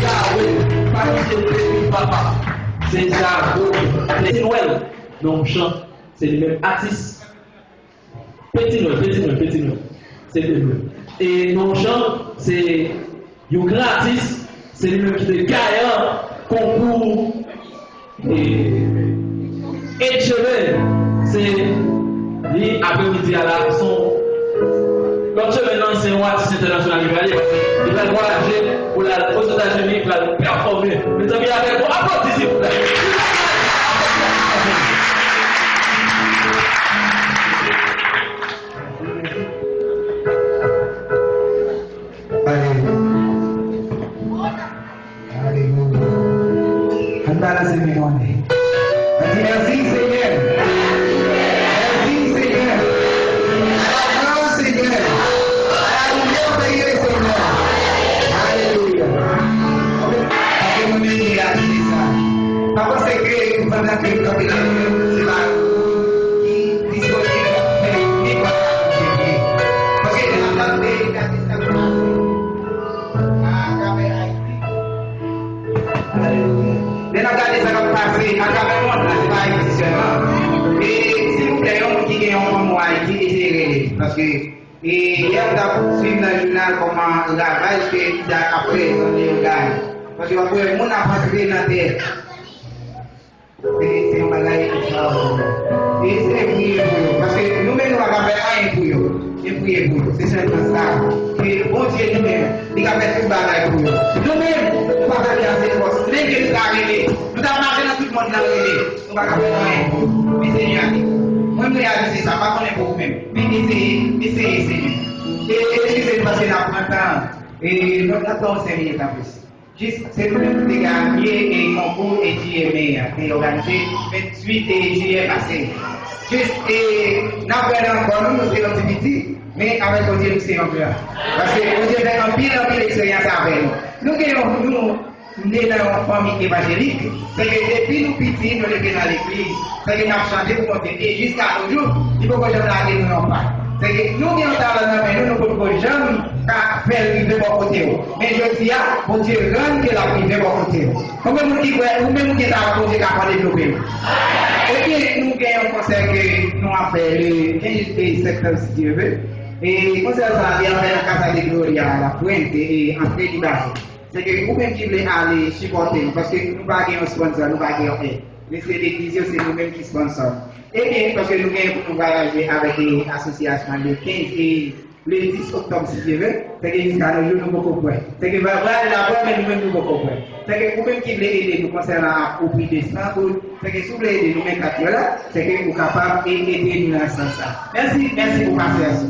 Yahweh, pas qui c'est papa. C'est Yahweh. C'est Noël. Non, chant, c'est le même artiste. Petit Noël. C'est le même. Et non, chant, c'est un grand artiste. C'est le même qui est gagnant, concours. Et chemin, c'est lui après-midi à la son. Comme je maintenant, c'est un artiste international, il va voyager pour la, aux États-Unis, il va performer. Mais amis, avec vous, applaudissez s'il vous plaît. Alléluia. Andale Seigneur. Merci Seigneur. Merci Seigneur. Acclame Seigneur. Alléluia Seigneur. Alléluia. Parce que nous venons à dire ça. Parce que pendant que nous sommes là, c'est là qui disponible. Parce que nous avons des Then regardez ça comme passé, à travers le monde, là, c'est pas existant. Et s'il vous plaît, on qui gagne un mois, qui est parce que hier, on a suivi dans le journal comment la vache qui est après, on est gagne. Parce que après, le monde a passé dans la terre. C'est un bagage extraordinaire. Et c'est prier pour eux. Parce que nous-mêmes, nous n'avons pas rien pour eux. Et prier pour eux. C'est seulement ça. Que bon Dieu lui-même, il a fait tout le bagage pour eux. Nous-mêmes, nous ne pouvons pas faire assez force. Dès que nous avons arrivé, nous avons marché dans tout le monde dans le nous ne pouvons pas faire rien pour eux. Mais Seigneur, moi, je réalise ça, pas qu'on est pour vous-même. Mais essayez, Seigneur. Et c'est parce que nous avons temps. Et notre temps, c'est rien en plus. Juste, c'est nous qui avons gagné et concours et JMA qui est organisé 28 juillet passé. Juste, et nous avons encore nous sommes petit, mais avec le Dieu, nous sommes encore. Parce que le Dieu fait un pile d'expérience avec nous. Nous sommes dans une famille évangélique, c'est que depuis nous petits, nous sommes dans l'église, c'est que nous avons changé pour monter. Et jusqu'à aujourd'hui, il faut que je ne nous non pas. C'est que nous qui sommes dans la main, nous ne pouvons jamais faire vivre mon côté. Mais je dis, mon Dieu, rend que la vie de mon côté. Comme nous qui ou même qui est à cause de la développer. Et nous gagnons un conseil que nous avons fait le 15 septembre, si Dieu veut. Et le conseil ça vient faire la Casa de Gloria, la Pointe et en fait, c'est que vous même qui voulez aller supporter, parce que nous ne pas un sponsor, nous ne pas rien. Mais c'est l'église, c'est nous-mêmes qui sponsor. Et bien, parce que nous gagnons pour nous voyager avec des associations le 15 et le 10 octobre, si Dieu veut, c'est que jusqu'à nos jours, nous beaucoup point. C'est que voilà la bonne, mais nous-mêmes, nous beaucoup point. C'est que vous-même qui voulez aider nous concernant au prix des 100 gouttes, c'est que si vous voulez aider nous-mêmes, là, c'est que vous êtes capable d'aider nous dans ce sens-là. Merci pour passer à ça.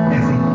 Merci.